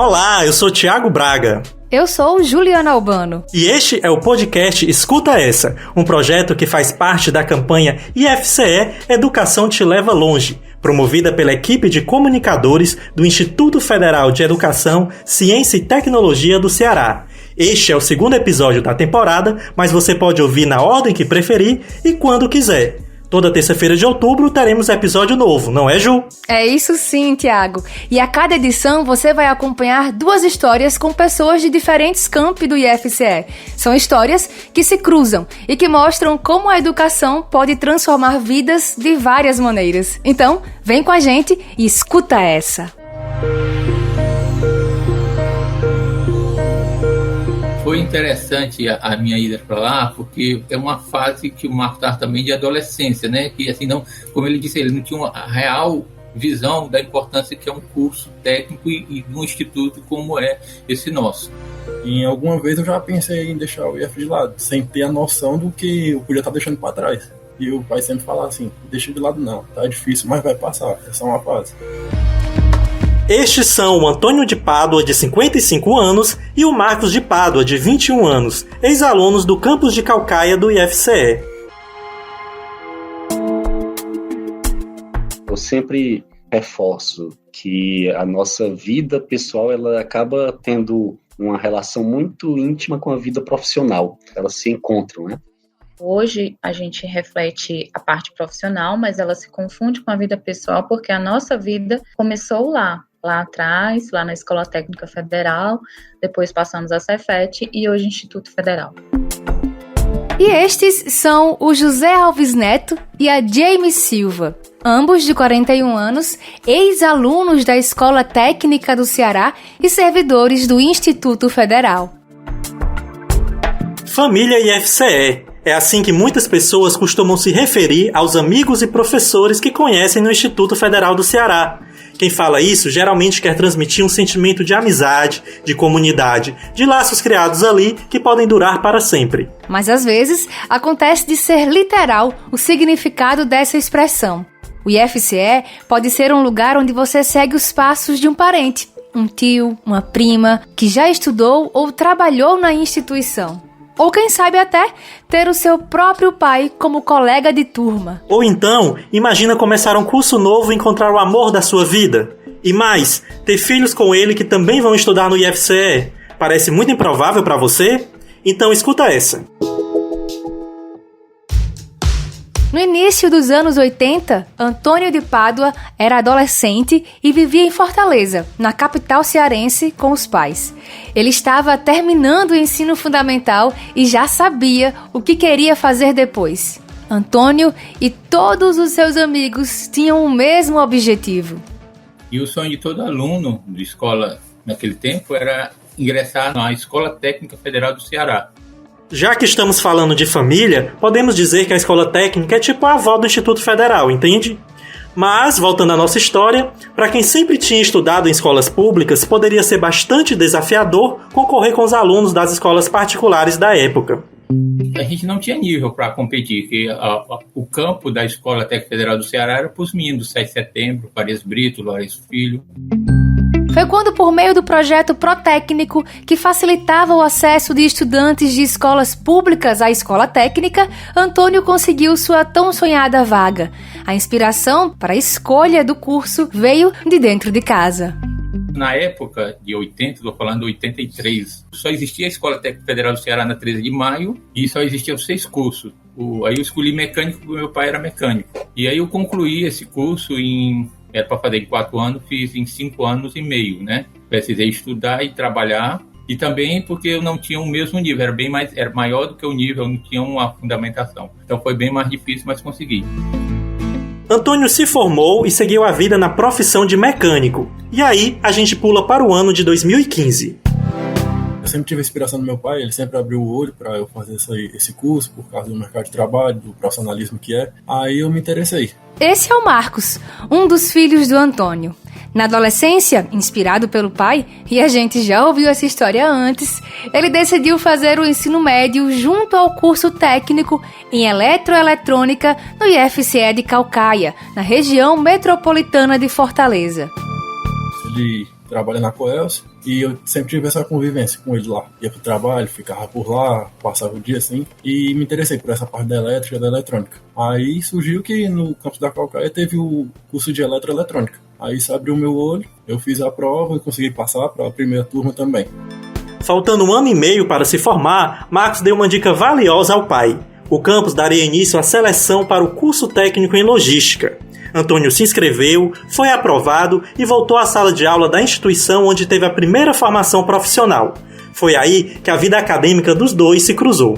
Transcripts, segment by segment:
Olá, eu sou Thiago Braga. Eu sou Juliana Albano. E este é o podcast Escuta Essa, um projeto que faz parte da campanha IFCE Educação Te Leva Longe, promovida pela equipe de comunicadores do Instituto Federal de Educação, Ciência e Tecnologia do Ceará. Este é o segundo episódio da temporada, mas você pode ouvir na ordem que preferir e quando quiser. Toda terça-feira de outubro teremos episódio novo, não é, Ju? É isso sim, Tiago. E a cada edição você vai acompanhar duas histórias com pessoas de diferentes campi do IFCE. São histórias que se cruzam e que mostram como a educação pode transformar vidas de várias maneiras. Então, vem com a gente e escuta essa. Foi interessante a minha ida para lá, porque é uma fase que o Marcos estava também de adolescência, né? Que assim, não, como ele disse, ele não tinha uma real visão da importância que é um curso técnico e de um instituto como é esse nosso. E alguma vez eu já pensei em deixar o IF de lado, sem ter a noção do que eu podia estar deixando para trás. E o pai sempre falava assim, deixa de lado não, tá difícil, mas vai passar, é só uma fase. Estes são o Antônio de Pádua, de 55 anos, e o Marcos de Pádua, de 21 anos, ex-alunos do campus de Caucaia do IFCE. Eu sempre reforço que a nossa vida pessoal ela acaba tendo uma relação muito íntima com a vida profissional. Elas se encontram, né? Hoje a gente reflete a parte profissional, mas ela se confunde com a vida pessoal porque a nossa vida começou lá atrás, lá na Escola Técnica Federal, depois passamos a Cefet e hoje Instituto Federal. E estes são o José Alves Neto e a Jaime Silva, ambos de 41 anos, ex-alunos da Escola Técnica do Ceará e servidores do Instituto Federal. Família IFCE. É assim que muitas pessoas costumam se referir aos amigos e professores que conhecem no Instituto Federal do Ceará. Quem fala isso geralmente quer transmitir um sentimento de amizade, de comunidade, de laços criados ali que podem durar para sempre. Mas às vezes acontece de ser literal o significado dessa expressão. O IFCE pode ser um lugar onde você segue os passos de um parente, um tio, uma prima, que já estudou ou trabalhou na instituição. Ou quem sabe até ter o seu próprio pai como colega de turma. Ou então, imagina começar um curso novo e encontrar o amor da sua vida. E mais, ter filhos com ele que também vão estudar no IFCE. Parece muito improvável para você? Então escuta essa. No início dos anos 80, Antônio de Pádua era adolescente e vivia em Fortaleza, na capital cearense, com os pais. Ele estava terminando o ensino fundamental e já sabia o que queria fazer depois. Antônio e todos os seus amigos tinham o mesmo objetivo. E o sonho de todo aluno de escola naquele tempo era ingressar na Escola Técnica Federal do Ceará. Já que estamos falando de família, podemos dizer que a escola técnica é tipo a avó do Instituto Federal, entende? Mas, voltando à nossa história, para quem sempre tinha estudado em escolas públicas, poderia ser bastante desafiador concorrer com os alunos das escolas particulares da época. A gente não tinha nível para competir, que o campo da Escola Técnica Federal do Ceará era para os meninos, 7 de setembro, Farias Brito, Lourenço Filho. Foi quando, por meio do projeto Protécnico, que facilitava o acesso de estudantes de escolas públicas à escola técnica, Antônio conseguiu sua tão sonhada vaga. A inspiração para a escolha do curso veio de dentro de casa. Na época de 80, estou falando de 83, só existia a Escola Técnica Federal do Ceará na 13 de maio e só existiam 6 cursos. Aí eu escolhi mecânico porque meu pai era mecânico. E aí eu concluí esse curso era para fazer em 4 anos, fiz em 5 anos e meio, né? Precisei estudar e trabalhar, e também porque eu não tinha o mesmo nível, era maior do que o nível, eu não tinha uma fundamentação. Então foi bem mais difícil, mas consegui. Antônio se formou e seguiu a vida na profissão de mecânico. E aí, a gente pula para o ano de 2015. Eu sempre tive a inspiração do meu pai, ele sempre abriu o olho para eu fazer esse curso, por causa do mercado de trabalho, do profissionalismo que é. Aí eu me interessei. Esse é o Marcos, um dos filhos do Antônio. Na adolescência, inspirado pelo pai, e a gente já ouviu essa história antes, ele decidiu fazer o ensino médio junto ao curso técnico em eletroeletrônica no IFCE de Caucaia, na região metropolitana de Fortaleza. Ele trabalha na Coelce, e eu sempre tive essa convivência com ele lá. Ia pro trabalho, ficava por lá, passava o dia assim, e me interessei por essa parte da elétrica e da eletrônica. Aí surgiu que no campus da Caucaia teve o curso de eletroeletrônica. Aí isso abriu o meu olho, eu fiz a prova e consegui passar para a primeira turma também. Faltando 1 ano e meio para se formar, Marcos deu uma dica valiosa ao pai. O campus daria início à seleção para o curso técnico em logística. Antônio se inscreveu, foi aprovado e voltou à sala de aula da instituição onde teve a primeira formação profissional. Foi aí que a vida acadêmica dos dois se cruzou.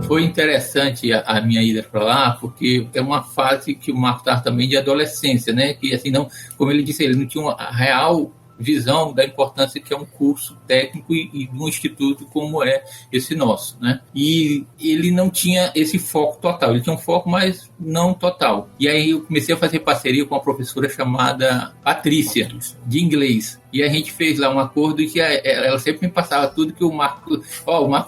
Foi interessante a minha ida para lá, porque é uma fase que o Marcos estava também de adolescência, né? Que assim, não, como ele disse, ele não tinha uma real visão da importância que é um curso técnico e de um instituto como é esse nosso, né? E ele não tinha esse foco total, ele tinha um foco, mas não total. E aí eu comecei a fazer parceria com uma professora chamada Patrícia, de inglês. E a gente fez lá um acordo que ela sempre me passava tudo que o Marcos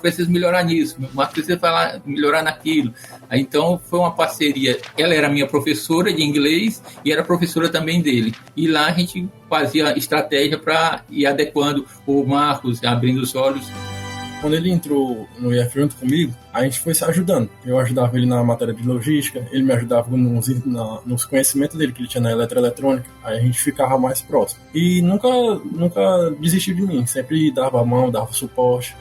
precisa melhorar nisso, o Marcos precisa melhorar naquilo. Aí, então foi uma parceria, ela era minha professora de inglês e era professora também dele. E lá a gente fazia estratégia para ir adequando o Marcos, abrindo os olhos. Quando ele entrou no IF junto comigo, a gente foi se ajudando. Eu ajudava ele na matéria de logística, ele me ajudava nos conhecimentos dele que ele tinha na eletroeletrônica, aí a gente ficava mais próximo. E nunca desistiu de mim, sempre dava a mão, dava suporte.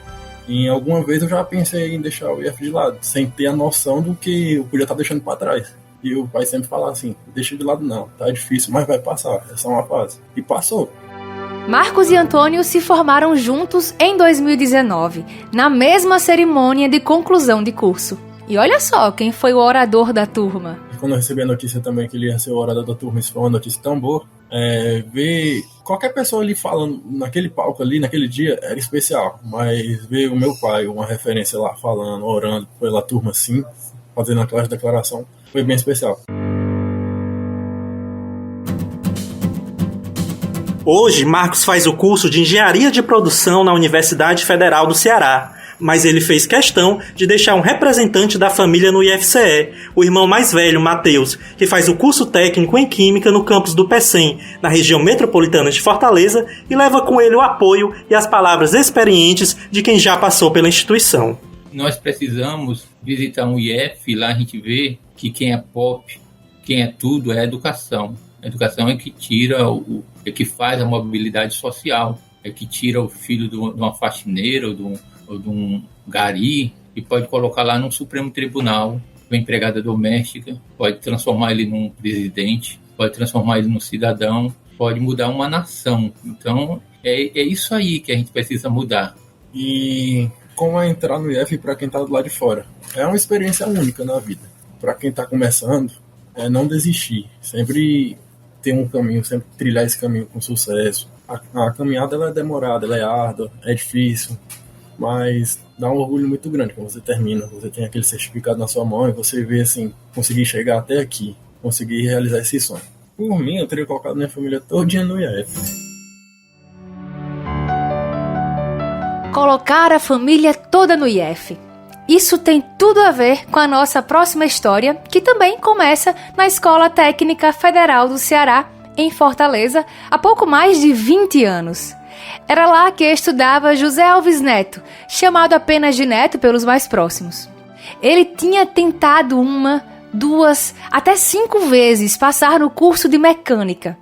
E alguma vez eu já pensei em deixar o IF de lado, sem ter a noção do que eu podia estar deixando para trás. E o pai sempre falava assim, deixa de lado não, tá difícil, mas vai passar, é só uma fase. E passou. Marcos e Antônio se formaram juntos em 2019, na mesma cerimônia de conclusão de curso. E olha só quem foi o orador da turma. E quando eu recebi a notícia também que ele ia ser o orador da turma, isso foi uma notícia tão boa. Ver qualquer pessoa ali falando naquele palco ali, naquele dia, era especial. Mas ver o meu pai, uma referência lá, falando, orando pela turma assim, fazendo aquela declaração, foi bem especial. Hoje, Marcos faz o curso de Engenharia de Produção na Universidade Federal do Ceará, mas ele fez questão de deixar um representante da família no IFCE, o irmão mais velho, Matheus, que faz o curso técnico em Química no campus do PECEM, na região metropolitana de Fortaleza, e leva com ele o apoio e as palavras experientes de quem já passou pela instituição. Nós precisamos visitar um IF, lá a gente vê que quem é pop, quem é tudo, é a educação. A educação é que tira é que faz a mobilidade social, é que tira o filho de uma faxineira ou de um gari e pode colocar lá no Supremo Tribunal, uma empregada doméstica, pode transformar ele num presidente, pode transformar ele num cidadão, pode mudar uma nação. Então, é isso aí que a gente precisa mudar. E como é entrar no IF para quem está do lado de fora? É uma experiência única na vida. Para quem está começando, é não desistir, sempre ter um caminho, sempre trilhar esse caminho com sucesso. A caminhada ela é demorada, ela é árdua, é difícil, mas dá um orgulho muito grande quando você termina, você tem aquele certificado na sua mão e você vê assim, conseguir chegar até aqui, conseguir realizar esse sonho. Por mim, eu teria colocado minha família todinha no IF. Colocar a família toda no IF. Isso tem tudo a ver com a nossa próxima história, que também começa na Escola Técnica Federal do Ceará, em Fortaleza, há pouco mais de 20 anos. Era lá que estudava José Alves Neto, chamado apenas de Neto pelos mais próximos. Ele tinha tentado 1, 2, até 5 vezes passar no curso de mecânica.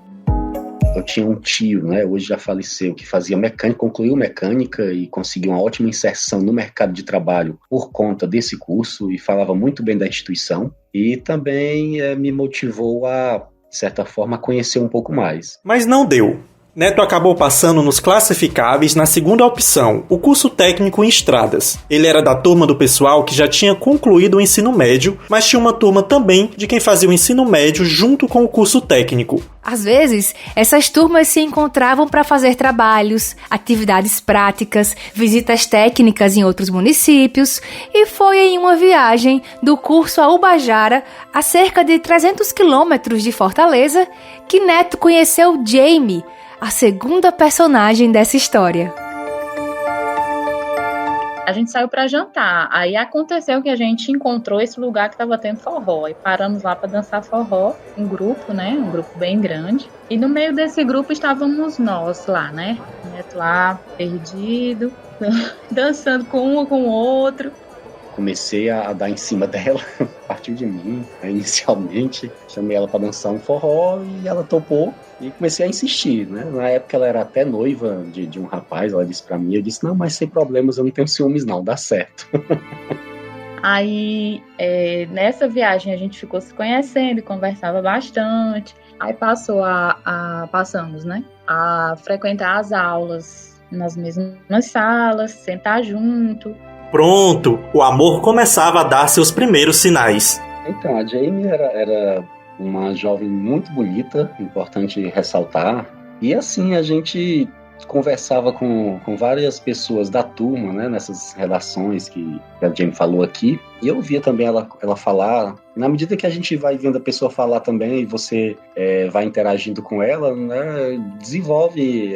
Eu tinha um tio, né, hoje já faleceu, que fazia mecânica, concluiu mecânica e conseguiu uma ótima inserção no mercado de trabalho por conta desse curso e falava muito bem da instituição e também me motivou a, de certa forma, a conhecer um pouco mais. Mas não deu. Neto acabou passando nos classificáveis na segunda opção, o curso técnico em estradas. Ele era da turma do pessoal que já tinha concluído o ensino médio, mas tinha uma turma também de quem fazia o ensino médio junto com o curso técnico. Às vezes, essas turmas se encontravam para fazer trabalhos, atividades práticas, visitas técnicas em outros municípios, e foi em uma viagem do curso a Ubajara, a cerca de 300 quilômetros de Fortaleza, que Neto conheceu Jamie, a segunda personagem dessa história. A gente saiu para jantar, aí aconteceu que a gente encontrou esse lugar que estava tendo forró, e paramos lá para dançar forró, um grupo, né, um grupo bem grande, e no meio desse grupo estávamos nós lá, né, o Neto lá, perdido, dançando com um ou com o outro. Comecei a dar em cima dela, partiu de mim, inicialmente, chamei ela para dançar um forró e ela topou. E comecei a insistir, né? Na época ela era até noiva de um rapaz, ela disse pra mim, eu disse, não, mas sem problemas, eu não tenho ciúmes não, dá certo. Aí, nessa viagem a gente ficou se conhecendo e conversava bastante. Aí passamos, né? A frequentar as aulas nas mesmas salas, sentar junto. Pronto, o amor começava a dar seus primeiros sinais. Então, a Jamie era uma jovem muito bonita, importante ressaltar. E assim, a gente conversava com várias pessoas da turma, né, nessas relações que a Jamie falou aqui. E eu via também ela falar. Na medida que a gente vai vendo a pessoa falar também e você vai interagindo com ela, né, desenvolve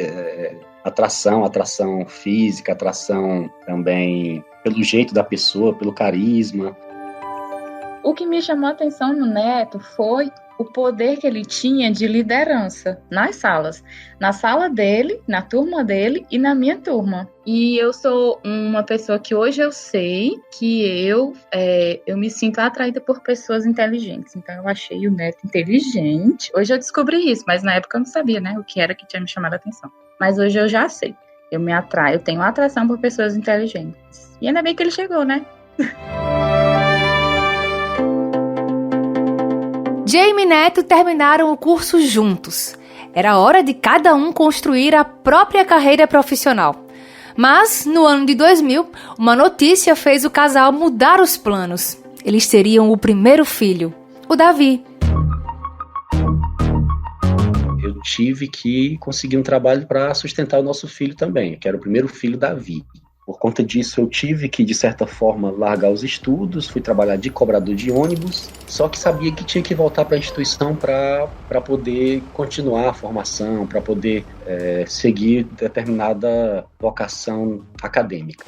atração física, atração também pelo jeito da pessoa, pelo carisma. O que me chamou a atenção no Neto foi o poder que ele tinha de liderança nas salas. Na sala dele, na turma dele e na minha turma. E eu sou uma pessoa que hoje eu sei que eu me sinto atraída por pessoas inteligentes. Então eu achei o Neto inteligente. Hoje eu descobri isso, mas na época eu não sabia, né, o que era que tinha me chamado a atenção. Mas hoje eu já sei. Eu tenho atração por pessoas inteligentes. E ainda bem que ele chegou, né? Jamie e Neto terminaram o curso juntos. Era hora de cada um construir a própria carreira profissional. Mas, no ano de 2000, uma notícia fez o casal mudar os planos. Eles teriam o primeiro filho, o Davi. Eu tive que conseguir um trabalho para sustentar o nosso filho também, que era o primeiro filho, Davi. Por conta disso, eu tive que, de certa forma, largar os estudos, fui trabalhar de cobrador de ônibus, só que sabia que tinha que voltar para a instituição para poder continuar a formação, para poder seguir determinada vocação acadêmica.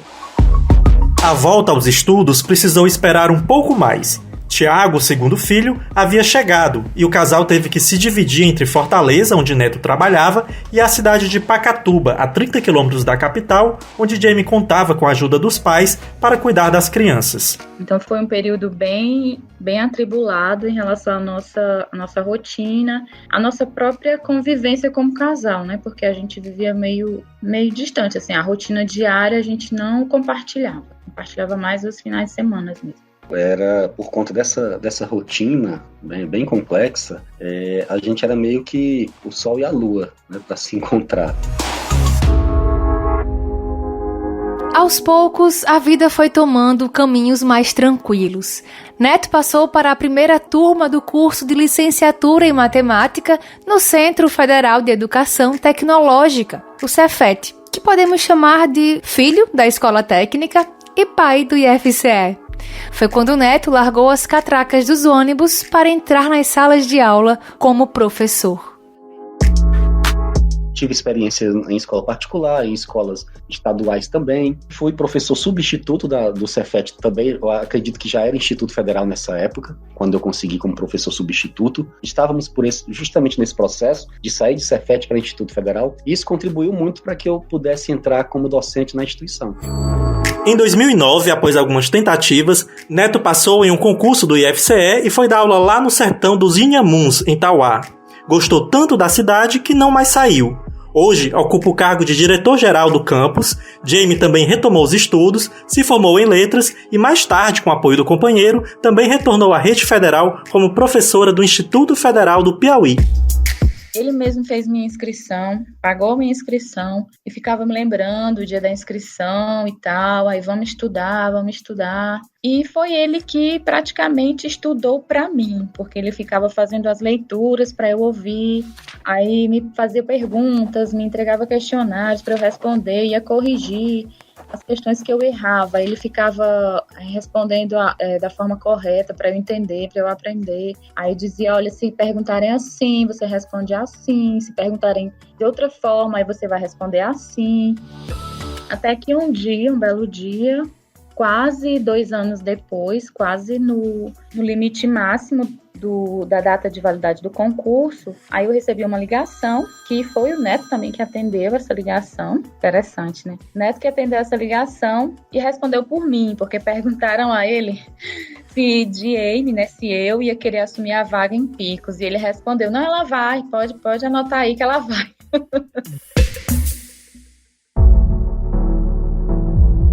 A volta aos estudos precisou esperar um pouco mais. Tiago, segundo filho, havia chegado e o casal teve que se dividir entre Fortaleza, onde Neto trabalhava, e a cidade de Pacatuba, a 30 quilômetros da capital, onde Jamie contava com a ajuda dos pais para cuidar das crianças. Então foi um período bem atribulado em relação à nossa rotina, à nossa própria convivência como casal, né? Porque a gente vivia meio distante, assim, a rotina diária a gente não compartilhava mais os finais de semana mesmo. Era por conta dessa rotina bem complexa, a gente era meio que o sol e a lua, né, para se encontrar. Aos poucos, a vida foi tomando caminhos mais tranquilos. Neto passou para a primeira turma do curso de licenciatura em matemática no Centro Federal de Educação Tecnológica, o Cefet, que podemos chamar de filho da escola técnica e pai do IFCE. Foi quando o Neto largou as catracas dos ônibus para entrar nas salas de aula como professor. Tive experiência em escola particular, em escolas estaduais também. Fui professor substituto do Cefet também. Eu acredito que já era Instituto Federal nessa época, quando eu consegui como professor substituto. Estávamos justamente nesse processo de sair de Cefet para Instituto Federal. E isso contribuiu muito para que eu pudesse entrar como docente na instituição. Em 2009, após algumas tentativas, Neto passou em um concurso do IFCE e foi dar aula lá no sertão dos Inhamuns, em Tauá. Gostou tanto da cidade que não mais saiu. Hoje, ocupa o cargo de diretor-geral do campus. Jamie também retomou os estudos, se formou em letras e mais tarde, com o apoio do companheiro, também retornou à rede federal como professora do Instituto Federal do Piauí. Ele mesmo fez minha inscrição, pagou minha inscrição e ficava me lembrando o dia da inscrição e tal, aí vamos estudar. E foi ele que praticamente estudou para mim, porque ele ficava fazendo as leituras para eu ouvir, aí me fazia perguntas, me entregava questionários para eu responder, ia corrigir as questões que eu errava, ele ficava respondendo da forma correta para eu entender, para eu aprender. Aí dizia, olha, se perguntarem assim, você responde assim, se perguntarem de outra forma, aí você vai responder assim. Até que um belo dia, quase 2 anos depois, quase no limite máximo da data de validade do concurso, aí eu recebi uma ligação, que foi o Neto também que atendeu essa ligação. Interessante, né? Neto que atendeu essa ligação e respondeu por mim, porque perguntaram a ele se Diane, né, se eu ia querer assumir a vaga em Picos. E ele respondeu, não, ela vai, pode anotar aí que ela vai.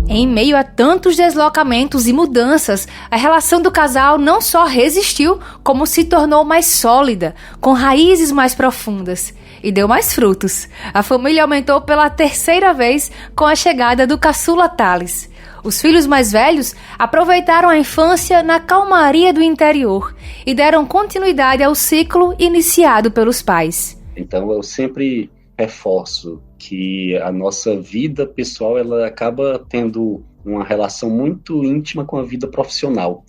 Em meio a tantos deslocamentos e mudanças, a relação do casal não só resistiu, como se tornou mais sólida, com raízes mais profundas. E deu mais frutos. A família aumentou pela 3ª vez com a chegada do caçula Thales. Os filhos mais velhos aproveitaram a infância na calmaria do interior e deram continuidade ao ciclo iniciado pelos pais. Então eu sempre reforço que a nossa vida pessoal ela acaba tendo uma relação muito íntima com a vida profissional.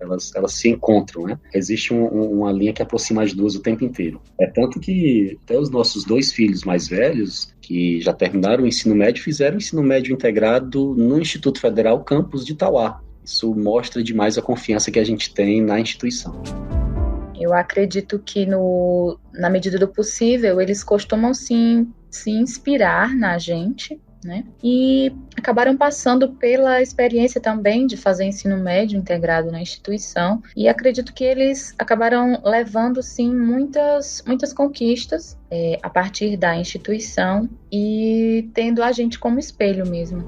Elas se encontram, né? Existe uma linha que aproxima as duas o tempo inteiro. É tanto que até os nossos 2 filhos mais velhos, que já terminaram o ensino médio, fizeram o ensino médio integrado no Instituto Federal Campus de Itauá. Isso mostra demais a confiança que a gente tem na instituição. Eu acredito que, na medida do possível, eles costumam sim se inspirar na gente, né? E acabaram passando pela experiência também de fazer ensino médio integrado na instituição. E acredito que eles acabaram levando, sim, muitas conquistas a partir da instituição e tendo a gente como espelho mesmo.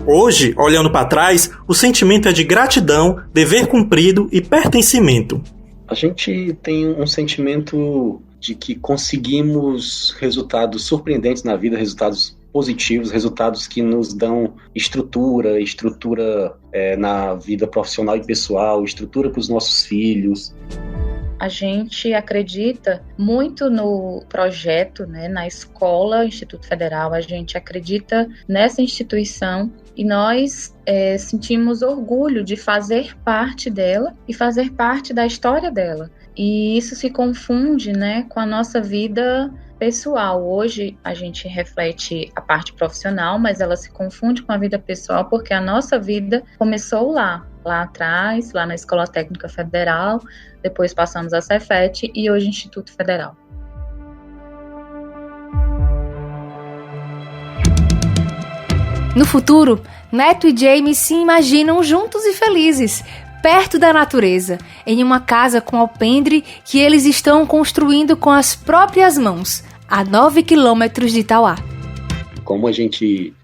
Hoje, olhando para trás, o sentimento é de gratidão, dever cumprido e pertencimento. A gente tem um sentimento de que conseguimos resultados surpreendentes na vida, resultados positivos, resultados que nos dão estrutura na vida profissional e pessoal, estrutura para os nossos filhos. A gente acredita muito no projeto, né, na escola Instituto Federal, a gente acredita nessa instituição e nós sentimos orgulho de fazer parte dela e fazer parte da história dela. E isso se confunde, né, com a nossa vida pessoal. Hoje a gente reflete a parte profissional, mas ela se confunde com a vida pessoal porque a nossa vida começou lá atrás, lá na Escola Técnica Federal, depois passamos a Cefet e hoje Instituto Federal. No futuro, Neto e Jamie se imaginam juntos e felizes, perto da natureza, em uma casa com alpendre que eles estão construindo com as próprias mãos, a 9 quilômetros de Itauá. Como a gente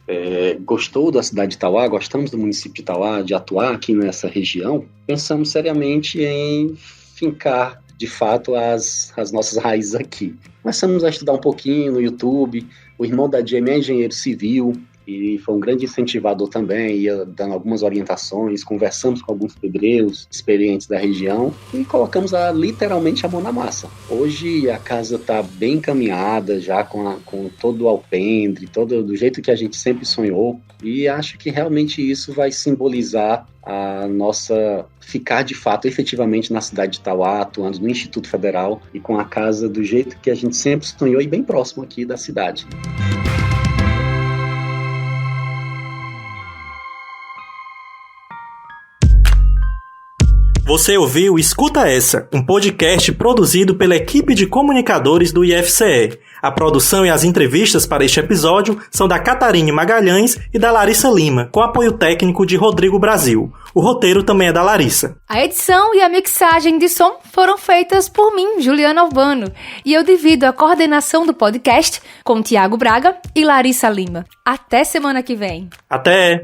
gostou da cidade de Itauá, gostamos do município de Itauá, de atuar aqui nessa região, pensamos seriamente em fincar, de fato, as nossas raízes aqui. Começamos a estudar um pouquinho no YouTube, o irmão da Jamie é engenheiro civil, e foi um grande incentivador também, ia dando algumas orientações, conversamos com alguns pedreiros experientes da região e colocamos literalmente a mão na massa. Hoje a casa está bem encaminhada, já com todo o alpendre, todo do jeito que a gente sempre sonhou, e acho que realmente isso vai simbolizar a nossa ficar de fato efetivamente na cidade de Itauá, atuando no Instituto Federal e com a casa do jeito que a gente sempre sonhou e bem próximo aqui da cidade. Você ouviu Escuta Essa, um podcast produzido pela equipe de comunicadores do IFCE. A produção e as entrevistas para este episódio são da Catarine Magalhães e da Larissa Lima, com apoio técnico de Rodrigo Brasil. O roteiro também é da Larissa. A edição e a mixagem de som foram feitas por mim, Juliana Albano, e eu divido a coordenação do podcast com Tiago Braga e Larissa Lima. Até semana que vem. Até!